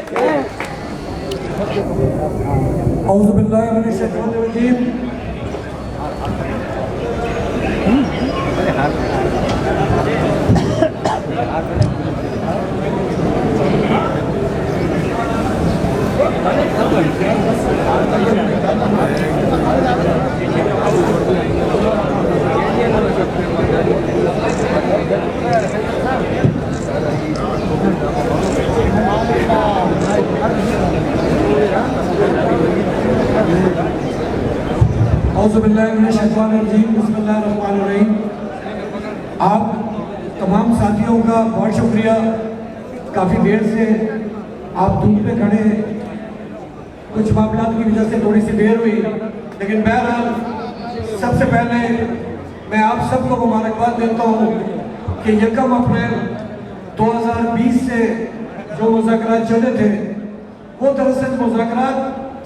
اعوذ باللہ من الشیطان الرجیم اعوذ باللہ من الشیطان الرجیم بسم اللہ الرحمن الرحیم. آپ تمام ساتھیوں کا بہت شکریہ. کافی دیر سے آپ دھوپ پہ کھڑے ہیں, کچھ معاملات کی وجہ سے تھوڑی سی دیر ہوئی, لیکن بہرحال سب سے پہلے میں آپ سب کو مبارکباد دیتا ہوں کہ 1 اپریل 2020 سے جو مذاکرات چلے تھے وہ دراصل مذاکرات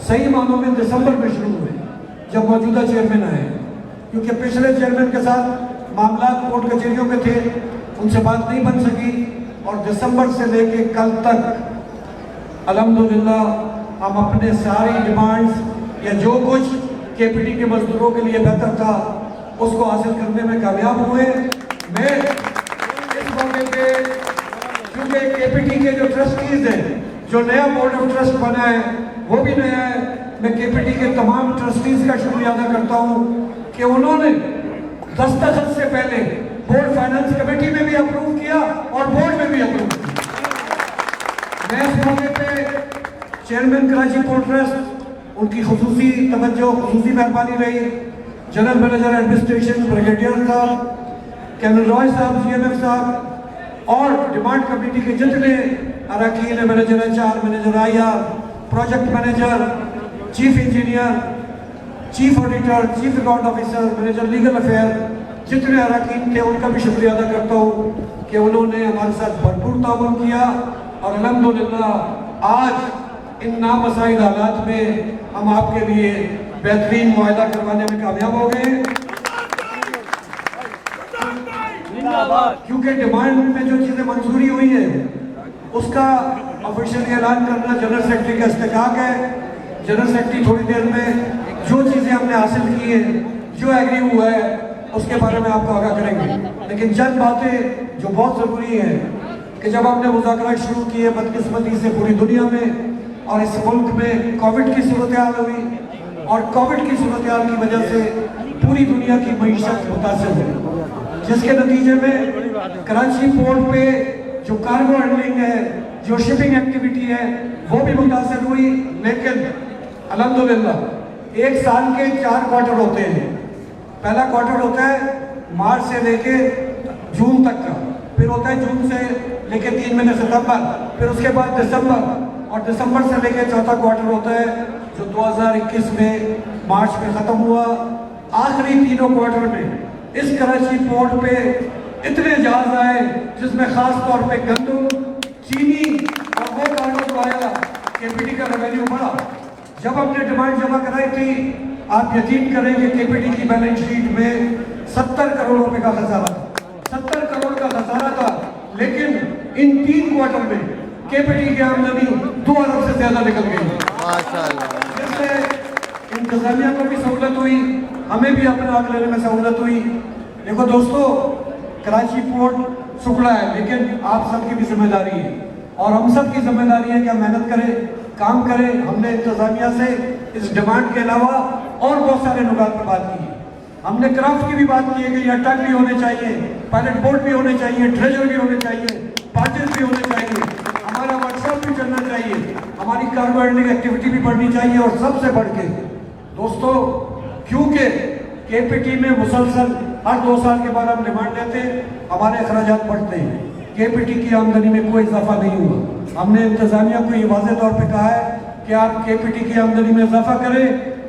صحیح معنوں میں دسمبر میں شروع ہوئے جب موجودہ چیئرمین آئے, کیونکہ پچھلے چیئرمین کے ساتھ معاملات کورٹ کچہریوں میں تھے, ان سے بات نہیں بن سکی, اور دسمبر سے لے کے کل تک الحمدللہ ہم اپنے ساری ڈیمانڈز یا جو کچھ کے پی ٹی کے مزدوروں کے لیے بہتر تھا اس کو حاصل کرنے میں کامیاب ہوئے. میں اس موقع پہ کیونکہ کے پی ٹی کے جو ٹرسٹیز ہیں, جو نیا بورڈ آف ٹرسٹ بنا ہے وہ بھی نیا ہے, میں کے پی ٹی کے تمام ٹرسٹیز کا شکریہ ادا کرتا ہوں کہ انہوں نے دستخط سے پہلے بورڈ فائنانس کمیٹی میں بھی اپروو کیا اور بورڈ میں بھی اپروو کیا. میں اس موقع پہ چیئرمین کراچی پورٹ ٹرسٹ, ان کی خصوصی توجہ, خصوصی مہربانی رہی, جنرل مینیجر ایڈمنسٹریشن بریگیڈیئر صاحب, کیرنل رائے صاحب, جی ایم ایف صاحب, اور ڈیمانڈ کمیٹی کے جتنے اراکین ہیں, manager H R, manager I R, project manager, chief engineer, chief auditor, chief account officer, manager legal affair, جتنے اراکین تھے ان کا بھی شکریہ ادا کرتا ہوں کہ انہوں نے ہمارے ساتھ بھرپور تعاون کیا, اور الحمدللہ آج ان نامساعد حالات میں ہم آپ کے لیے بہترین معاہدہ کروانے میں کامیاب ہو گئے. کیونکہ ڈیمانڈ میں جو چیزیں منظوری ہوئی ہے اس کا آفیشلی اعلان کرنا جنرل سیکرٹری کا استحقاق ہے. جنرل سیکرٹری تھوڑی دیر میں جو چیزیں ہم نے حاصل کی ہیں, جو ایگری ہوا ہے, اس کے بارے میں آپ کو آگاہ کریں گے. لیکن چند باتیں جو بہت ضروری ہیں کہ جب ہم نے مذاکرات شروع کیے بدقسمتی سے پوری دنیا میں اور اس ملک میں کووڈ کی صورتحال ہوئی, اور کووڈ کی صورتحال کی وجہ سے پوری دنیا کی معیشت متاثر ہوئی, جس کے نتیجے میں کراچی پورٹ پہ جو کارگو ہینڈلنگ ہے, جو شپنگ ایکٹیویٹی ہے, وہ بھی متاثر ہوئی. لیکن الحمدللہ 1 سال کے 4 کوارٹر ہوتے ہیں. پہلا کوارٹر ہوتا ہے مارچ سے لے کے جون تک کا, پھر ہوتا ہے جون سے لے کے 3 مہینے ستمبر, پھر اس کے بعد دسمبر, اور دسمبر سے لے کے چوتھا کوارٹر ہوتا ہے جو 2021 میں مارچ میں ختم ہوا. آخری تینوں کوارٹر میں اس کراچی پورٹ پہ اتنے جہاز آئے جس میں خاص طور پہ گندم, چینی اور وہ کارگو آیا کہ کے پی ٹی کا ریونیو بڑھا. جب ہم نے ڈیمانڈ جمع کرائی تھی, آپ یقین کریں کہ کے پی ٹی کی بیلنس شیٹ میں 70 کروڑ روپے کا خسارہ تھا, 70 کروڑ کا خسارہ تھا. لیکن ان 3 کوارٹر میں کے پی ٹی کی آمدنی 2 ارب سے زیادہ نکل گئی, جس سے انتظامیہ کو بھی سہولت ہوئی, ہمیں بھی اپنا حق لینے میں سہولت ہوئی. دیکھو دوستو, کراچی پورٹ سکڑا ہے, لیکن آپ سب کی بھی ذمہ داری ہے, اور ہم سب کی ذمہ داری ہے کہ ہم محنت کریں, کام کریں. ہم نے انتظامیہ سے اس ڈیمانڈ کے علاوہ اور بہت سارے نکات پر بات کی ہے. ہم نے کرافٹ کی بھی بات کی ہے کہ یہ ٹگ بھی ہونے چاہیے, پائلٹ بورڈ بھی ہونے چاہیے, ٹریجر بھی ہونے چاہیے, پارٹنر بھی ہونے چاہیے, ہمارا واٹس ایپ بھی چلنا چاہیے, ہماری کارگو ہینڈلنگ ایکٹیویٹی بھی بڑھنی چاہیے. اور سب سے بڑھ کے دوستو, کیونکہ کے پی ٹی میں مسلسل ہر 2 سال کے بعد ہم ڈیمانڈ لیتے ہیں, ہمارے اخراجات بڑھتے ہیں, کے پی ٹی کی آمدنی میں کوئی اضافہ نہیں ہوا. ہم نے انتظامیہ کو یہ واضح طور پہ کہا ہے کہ آپ کے پی ٹی کی آمدنی میں اضافہ کریں,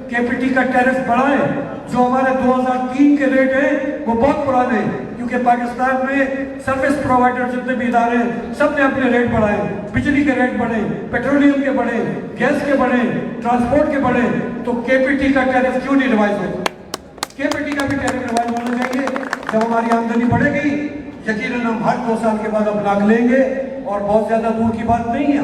کے پی ٹی کا ٹیرف بڑھائیں. جو ہمارے 2003 کے ریٹ ہیں وہ بہت پرانے ہیں, کیونکہ پاکستان میں سروس پرووائڈر جتنے بھی ادارے ہیں سب نے اپنے ریٹ بڑھائے. بجلی کے ریٹ بڑھے, پیٹرولیم کے بڑھے, گیس کے بڑھے, ٹرانسپورٹ کے بڑھے, تو کے پی ٹی کا ٹیرف کیوں نہیں ریوائز ہوتا؟ کے پی ٹی کا بھی ٹیرف ریوائز ہونا چاہیے. جب ہماری آمدنی بڑھے گی, یقیناً ہم ہر 2 سال کے بعد اپنا حق لیں گے, اور بہت زیادہ دور کی بات نہیں ہے.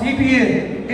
CPA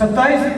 27